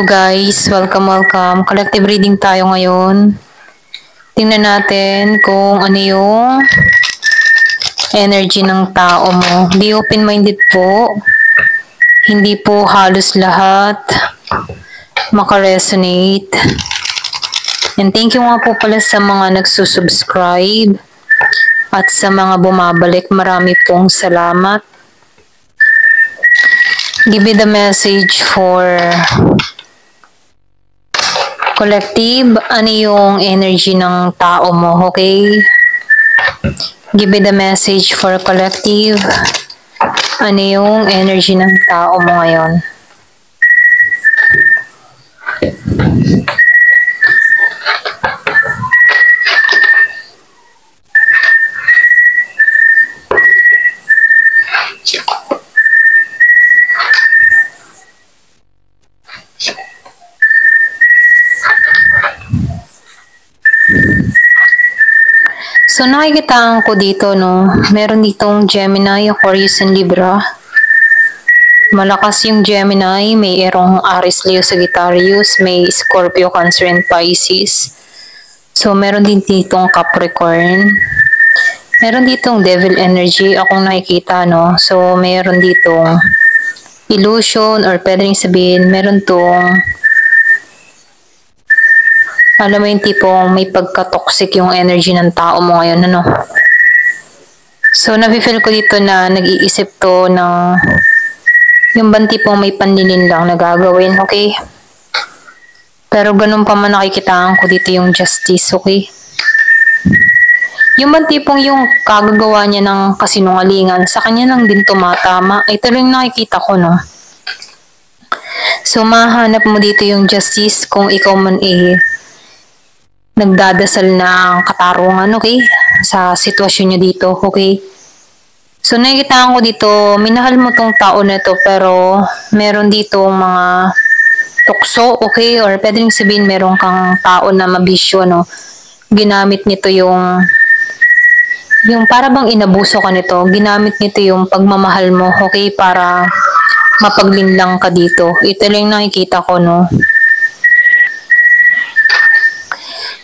Guys, welcome. Collective reading tayo ngayon. Tingnan natin kung ano yung energy ng tao mo. Be open-minded po. Hindi po halos lahat makaresonate. And thank you nga po pala sa mga nagsusubscribe at sa mga bumabalik. Marami pong salamat. Give me the message for collective, ano yung energy ng tao mo, okay? Give me the message for collective, ano yung energy ng tao mo ngayon. So nakikitaan ko dito, no, meron ditong Gemini, Aquarius, and Libra. Malakas yung Gemini, may erong Aries, Leo, Sagittarius, may Scorpio, Cancer, and Pisces. So meron din ditong Capricorn. Meron ditong Devil Energy, akong nakikita, no. So meron ditong Illusion, or pwedeng sabihin, meron tong alam mo yung tipong may pagka-toxic yung energy ng tao mo ngayon, ano? So, nafe-feel ko dito na nag-iisip to ng yung bang tipong may panlilin lang na gagawin, okay? Pero ganun pa man nakikitaan ko dito yung justice, okay? Yung bang tipong yung kagagawa niya ng kasinungalingan, sa kanya lang din tumatama. Ito rin nakikita ko, no? So, mahanap mo dito yung justice kung ikaw man nagdadasal ng katarungan, okay? Sa sitwasyon nyo dito, okay? So, nakikita ko dito, minahal mo tong tao na to, pero meron dito mga tukso, okay? Or pwedeng sabihin, meron kang tao na mabisyo, no? Ginamit nito yung para bang inabuso ka nito, ginamit nito yung pagmamahal mo, okay? Para mapaglinlang ka dito. Ito lang nakikita ko, no?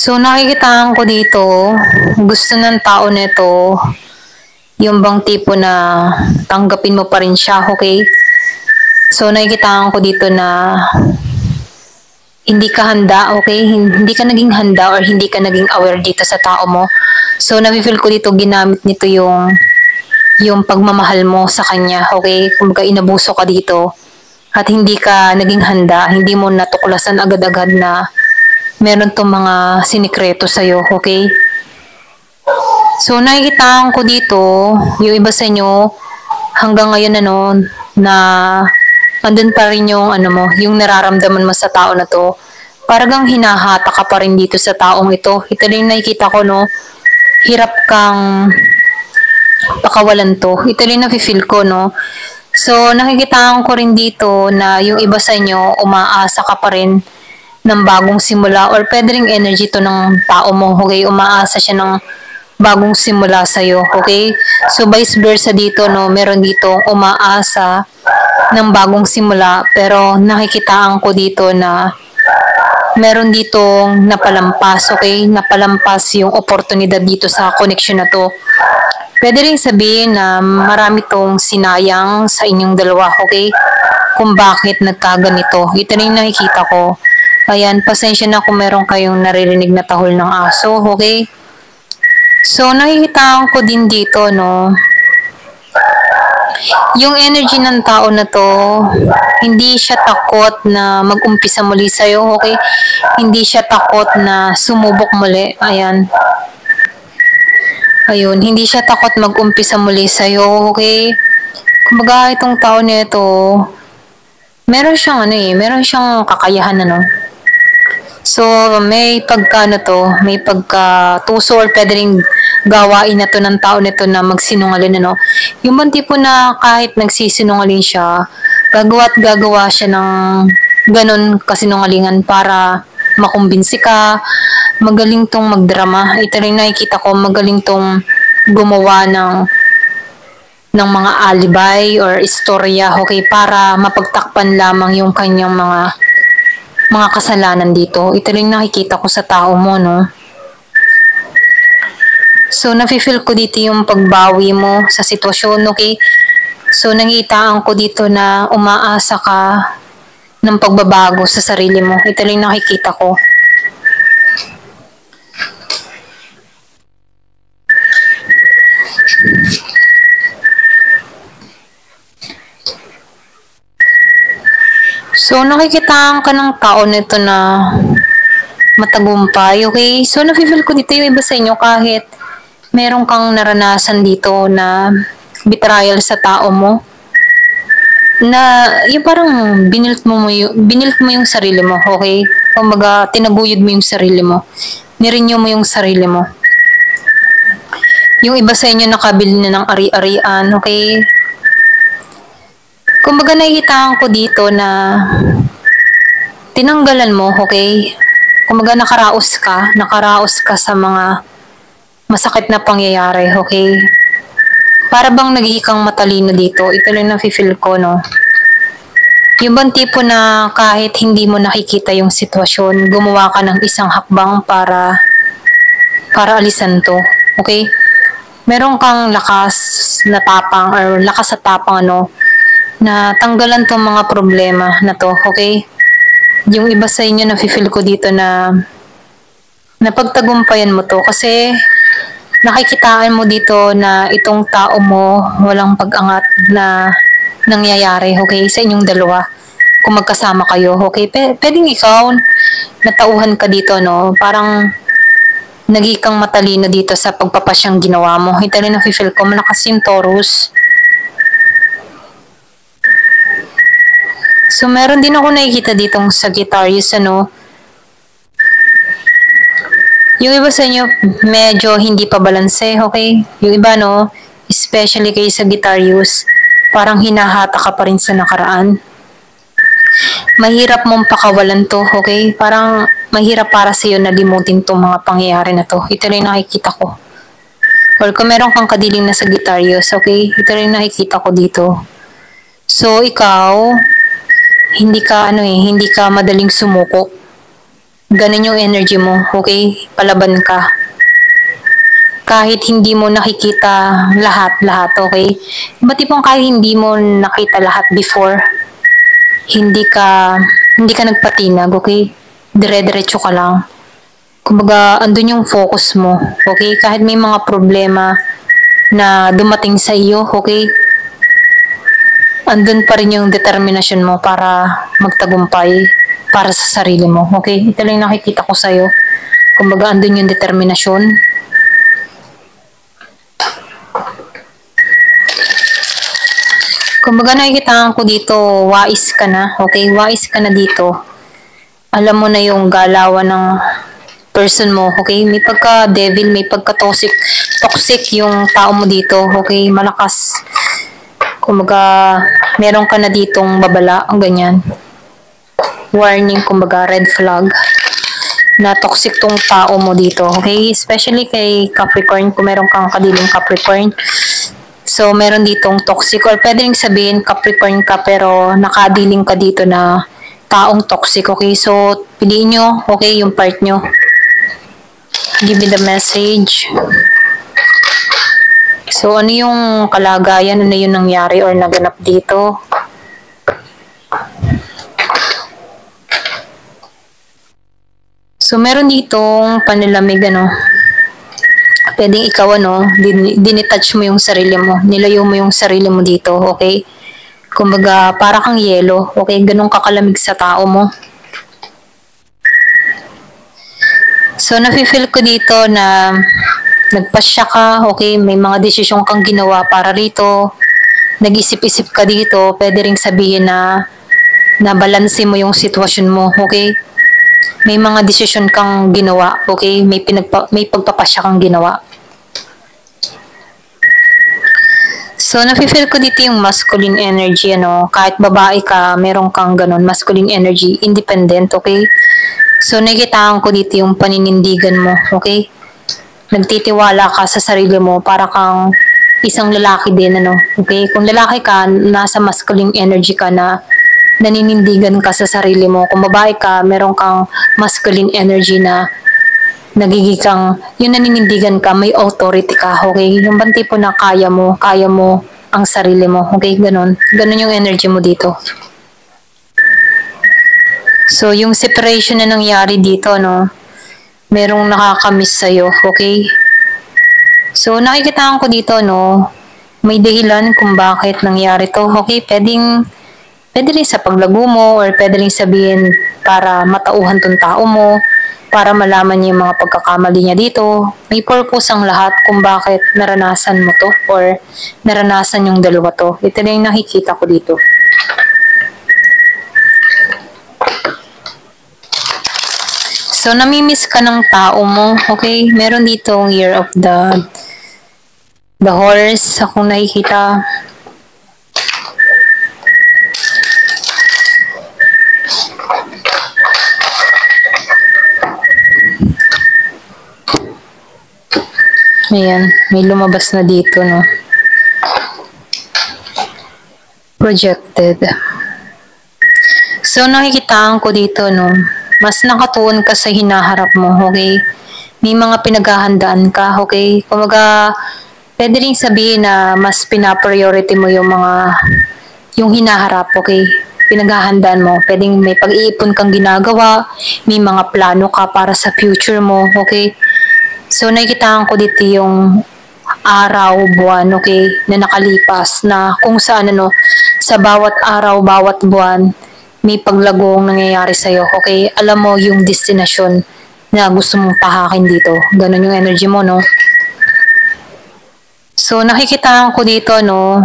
So, nakikitaan ko dito, gusto ng tao nito, yung bang tipo na tanggapin mo pa rin siya, okay? So, nakikitaan ko dito na hindi ka handa, okay? Hindi ka naging handa or hindi ka naging aware dito sa tao mo. So, nafe-feel ko dito, ginamit nito yung pagmamahal mo sa kanya, okay? Kumbaga, inabuso ka dito at hindi ka naging handa, hindi mo natuklasan agad-agad na meron tong mga sinikreto sa'yo, okay? So, nakikitaan ko dito, yung iba sa inyo, hanggang ngayon, na andun pa rin yung, yung nararamdaman mo sa tao na to. Parang hinahata ka pa rin dito sa taong ito. Ito rin nakikita ko, no? Hirap kang pakawalan to. Ito rin nafe-feel ko, no? So, nakikitaan ko rin dito na yung iba sa inyo, umaasa ka pa rin ng bagong simula or pwede ring energy to ng tao mo, okay? Umaasa siya ng bagong simula sa'yo, okay? So, vice versa dito, no? Meron dito umaasa ng bagong simula pero nakikitaan ko dito na meron ditong napalampas, okay? Napalampas yung oportunidad dito sa connection na to. Pwede rin sabihin na marami tong sinayang sa inyong dalawa, okay? Kung bakit nagkaganito. Ito rin nakikita ko. Ayan, pasensya na kung meron kayong naririnig na tahol ng aso, okay? So, nakikita ko din dito, no? Yung energy ng tao na to, hindi siya takot na mag-umpisa muli sa'yo, okay? Hindi siya takot na sumubok muli. Ayan. Ayun, hindi siya takot mag-umpisa muli sa'yo, okay? Kumbaga, itong tao nito, meron siyang meron siyang kakayahan, So, may may pagkatuso or pwede rin gawain na to ng tao nito na magsinungaling, Yung bang tipo na kahit nagsisinungaling siya, gagawa siya ng ganun kasinungalingan para makumbinsi ka, magaling tong magdrama. Ito rin nakikita ko, magaling tong gumawa ng mga alibay or istorya, okay, para mapagtakpan lamang yung kanyang mga mga kasalanan dito. Ito rin nakikita ko sa tao mo, no? So, nafe-feel ko dito yung pagbawi mo sa sitwasyon, okay? So, nangitaan ko dito na umaasa ka ng pagbabago sa sarili mo. Ito rin nakikita ko. So, nakikitaan ka ng tao nito na matagumpay, okay? So, nafe-feel ko dito yung iba sa inyo kahit meron kang naranasan dito na betrayal sa tao mo, na yung parang binilt mo yung sarili mo, okay? Kumbaga, tinaguyod mo yung sarili mo. Nirenew mo yung sarili mo. Yung iba sa inyo nakabili na ng ari-arian, okay? Kumbaga, nakikitaan ko dito na tinanggalan mo, okay? Kumbaga, nakaraos ka sa mga masakit na pangyayari, okay? Para bang nagiging kang matalino dito. Ito lang nafe-feel ko, no? Yung bang tipo na kahit hindi mo nakikita yung sitwasyon, gumawa ka ng isang hakbang para alisan to, okay? Meron kang lakas na tapang or lakas sa tapang, ano, na tanggalan tong mga problema na to, okay? Yung iba sa inyo nafe-feel ko dito na napagtagumpayan mo to kasi nakikitaan mo dito na itong tao mo walang pag-angat na nangyayari, okay, sa inyong dalawa kung magkasama kayo, okay? Pwedeng ikaw natauhan ka dito, no? Parang naging kang matalino dito sa pagpapasyang ginawa mo. Ito rin nafe-feel ko, malakas yung Taurus. So, meron din ako nakikita ditong Sagittarius, ano? Yung iba sa inyo, medyo hindi pa balanse, okay? Yung iba, no? Especially kay Sagittarius, parang hinahata ka pa rin sa nakaraan. Mahirap mong pakawalan to, okay? Parang mahirap para sa'yo na limutin tong mga pangyayari na to. Ito rin nakikita ko. Or kung meron kang kadiling na Sagittarius, okay? Ito rin nakikita ko dito. So, ikaw, hindi ka madaling sumuko. Ganun yung energy mo, okay? Palaban ka. Kahit hindi mo nakikita lahat, okay? Iba tipong kahit hindi mo nakita lahat before, hindi ka nagpatinag, okay? Dire-diretso ka lang. Kumbaga, andun yung focus mo, okay? Kahit may mga problema na dumating sa iyo, okay? Andun pa rin yung determinasyon mo para magtagumpay para sa sarili mo, okay? Ito lang nakikita ko sa'yo. Kumbaga, andun yung determinasyon. Kumbaga, nakikitaan ko dito, wais ka na, okay? Wais ka na dito. Alam mo na yung galawan ng person mo, okay? May pagka-devil, may pagka-toxic yung tao mo dito, okay? Malakas. Kumbaga, meron ka na ditong babala, ang ganyan. Warning, kumbaga, red flag. Na toxic tong tao mo dito, okay? Especially kay Capricorn, kung meron kang kadiling Capricorn. So, meron ditong toxic, or pwede rin sabihin Capricorn ka, pero nakadiling ka dito na taong toxic, okay? So, piliin nyo, okay, yung part nyo. Give me the message. So, ano yung kalagayan? Ano yung nangyari or naganap dito? So, meron ditong panlalamig, ano. Pwedeng ikaw, ano, dinitouch mo yung sarili mo. Nilayo mo yung sarili mo dito, okay? Kumbaga, para kang yelo, okay? Ganun kakalamig sa tao mo. So, nafe-feel ko dito na nagpasya ka, okay? May mga desisyon kang ginawa para rito. Nag-isip-isip ka dito. Pwede ring sabihin na nabalanse mo yung sitwasyon mo, okay? May mga desisyon kang ginawa, okay? May pagpapasya kang ginawa. So, nafe-feel ko dito yung masculine energy, ano? Kahit babae ka, meron kang ganun, masculine energy, independent, okay? So, nakikitaan ko dito yung paninindigan mo, okay? Nagtitiwala ka sa sarili mo para kang isang lalaki din, ano, okay? Kung lalaki ka, nasa masculine energy ka na naninindigan ka sa sarili mo. Kung babae ka, meron kang masculine energy na nagiging kang, yung naninindigan ka, may authority ka, okay? Yung bang tipo na kaya mo ang sarili mo, okay? Ganon yung energy mo dito. So, yung separation na nangyari dito, no, merong nakakamiss sa'yo, okay? So, nakikitaan ko dito, no, may dahilan kung bakit nangyari to, okay? Pwede rin sa paglago mo or pwede rin sabihin para matauhan tong tao mo, para malaman niya yung mga pagkakamali niya dito. May purpose ang lahat kung bakit naranasan mo to or naranasan yung dalawa to. Ito na yung nakikita ko dito. So, namimiss ka ng tao mo, okay? Meron ditong year of the horse, akong nakikita. Ayan, may lumabas na dito, no? Projected. So, nakikitaan ko dito, no? Mas nakatuon ka sa hinaharap mo, okay? May mga pinaghahandaan ka, okay? Kumaga, pwede rin sabihin na mas pinapriority mo yung hinaharap, okay? Pinaghahandaan mo. Pwedeng may pag-iipon kang ginagawa, may mga plano ka para sa future mo, okay? So, nakikitaan ko dito yung araw, buwan, okay, na nakalipas na kung saan sa bawat araw, bawat buwan, may paglagong nangyayari sa'yo, okay? Alam mo yung destinasyon na gusto mong pahakin dito. Ganun yung energy mo, no? So, nakikitaan ko dito, no?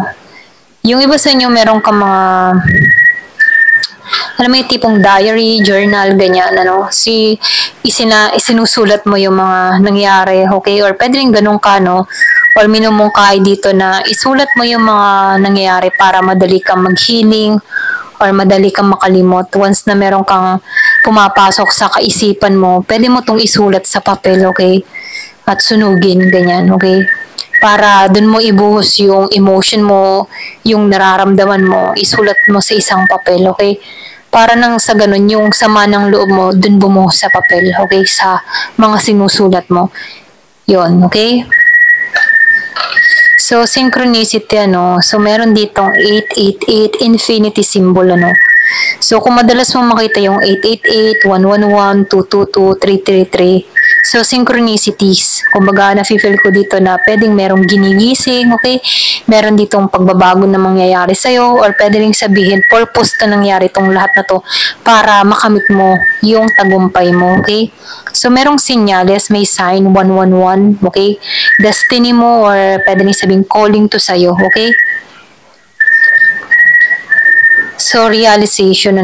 Yung iba sa inyo, meron ka mga, alam mo yung tipong diary, journal, ganyan, isinusulat mo yung mga nangyari, okay? Or pwede rin ganun ka, no? Or minumungkahi dito na isulat mo yung mga nangyayari para madali kang mag-healing or madali kang makalimot. Once na meron kang pumapasok sa kaisipan mo, pwede mo tong isulat sa papel, okay? At sunugin, ganyan, okay? Para dun mo ibuhos yung emotion mo, yung nararamdaman mo, isulat mo sa isang papel, okay? Para nang sa ganun, yung sama ng loob mo, dun bumuhos sa papel, okay? Sa mga sinusulat mo. Yon, okay? So, synchronicity, So, meron ditong 888 infinity symbol, So, kung madalas mo makita yung 888, 111, 222, 333, so, synchronicities. Kumbaga, nafe-feel ko dito na pwedeng merong ginigising, okay? Meron ditong pagbabago na mangyayari sa'yo or pwede rin sabihin, purpose na nangyari itong lahat na to para makamit mo yung tagumpay mo, okay? So, merong sinyales, may sign, 111, okay? Destiny mo or pwede rin sabihin, calling to sa'yo, okay? So, realization,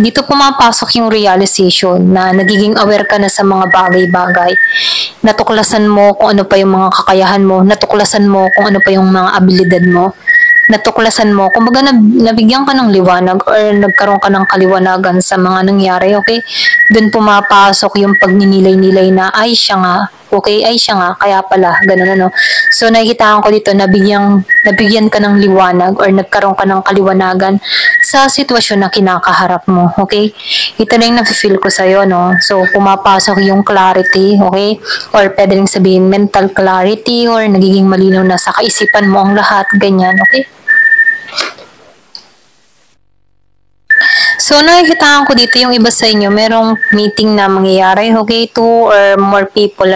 dito pumapasok yung realization na nagiging aware ka na sa mga bagay-bagay. Natuklasan mo kung ano pa yung mga kakayahan mo, natuklasan mo kung ano pa yung mga abilidad mo, natuklasan mo, kumbaga nabigyan ka ng liwanag or nagkaroon ka ng kaliwanagan sa mga nangyari, okay? Doon pumapasok yung pagninilay-nilay na ay siya nga, okay, ay siya nga, kaya pala, ganun. So, nakikitaan ko dito, nabigyan ka ng liwanag or nagkaroon ka ng kaliwanagan sa sitwasyon na kinakaharap mo, okay? Ito na yung nafe-feel ko sa'yo, no? So, pumapasok yung clarity, okay? Or pwede rin sabihin mental clarity or nagiging malinaw na sa kaisipan mo ang lahat, ganyan, okay? So, nakikitaan ko dito yung iba sa inyo, merong meeting na mangyayari, okay? 2 or more people,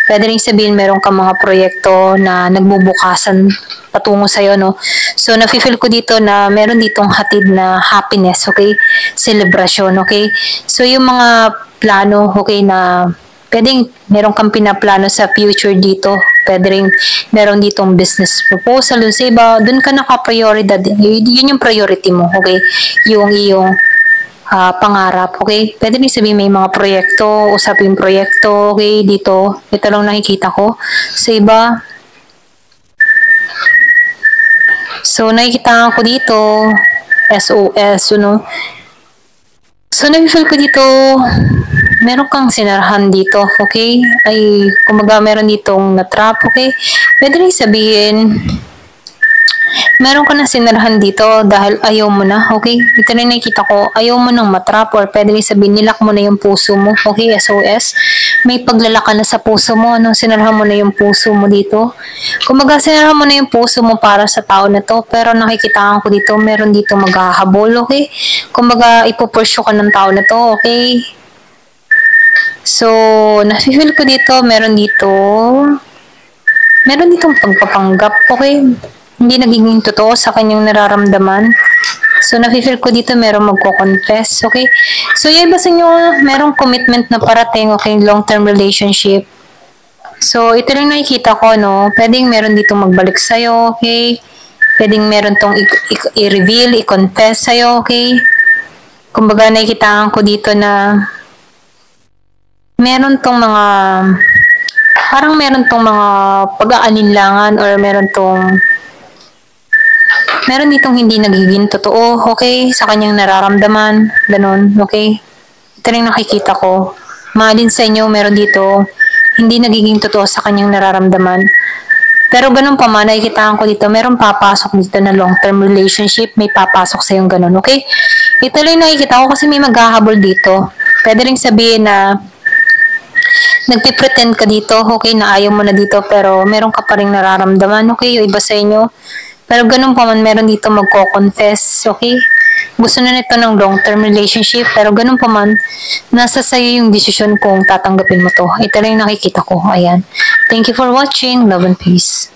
Pwede rin sabihin meron kang mga proyekto na nagbubukasan patungo sa'yo, So, nafe-feel ko dito na meron ditong hatid na happiness, okay? Celebration, okay? So, yung mga plano, okay, na pwedeng meron kang pinaplano sa future dito. Pwede rin meron ditong business proposal sa iba. Doon ka naka-prioridad. Yun yung priority mo, okay? Yung iyong pangarap, okay? Pwede rin sabihin may mga proyekto, usapin proyekto, okay? Dito, ito lang nakikita ko. Sa iba, so nakikita ko dito, SOS, So, nag-feel ko dito, meron kang sinarahan dito, okay? Ay, kumaga meron ditong na-trap, okay? Pwede rin sabihin, meron ka na sinarahan dito dahil ayaw mo na, okay? Ito na nakikita ko, ayaw mo nang matrap or pwede rin sabihin, nilak mo na yung puso mo, okay? SOS. May paglalaka na sa puso mo, ano? Sinarahan mo na yung puso mo dito. Kumbaga, sinarahan mo na yung puso mo para sa tao na to, pero nakikitaan ko dito, meron dito maghahabol, okay? Kumbaga, ipupursyo ka ng tao na to, okay? So, nafe-feel ko dito, meron ditong pagpapanggap, okay? Hindi nagiging totoo sa kanyang nararamdaman. So, nafe-feel ko dito merong magko-confess, okay? So, yung iba sa inyo, merong commitment na parating, okay? Long-term relationship. So, ito lang nakikita ko, no? Pwedeng meron dito magbalik sa'yo, okay? Pwedeng meron tong i-reveal, i-confess sa'yo, okay? Kumbaga, nakikitaan ko dito na meron tong mga pag-aalinlangan or meron ditong hindi nagiging totoo, okay, sa kanyang nararamdaman, ganun, okay. Ito rin nakikita ko. Mahalin sa inyo, meron dito hindi nagiging totoo sa kanyang nararamdaman. Pero ganun pa man, nakikitaan ko dito, meron papasok dito na long-term relationship, may papasok sa yung ganun, okay. Ito rin nakikita ko kasi may maghahabol dito. Pwede rin sabihin na nagpipretend ka dito, okay, na ayaw mo na dito, pero meron ka pa rin nararamdaman, okay, yung iba sa inyo. Pero ganun pa man, meron dito magko-confess, okay? Gusto na nito ng long-term relationship, pero ganun pa man, nasa sa'yo yung desisyon kung tatanggapin mo to. Ito lang yung nakikita ko, ayan. Thank you for watching, love and peace.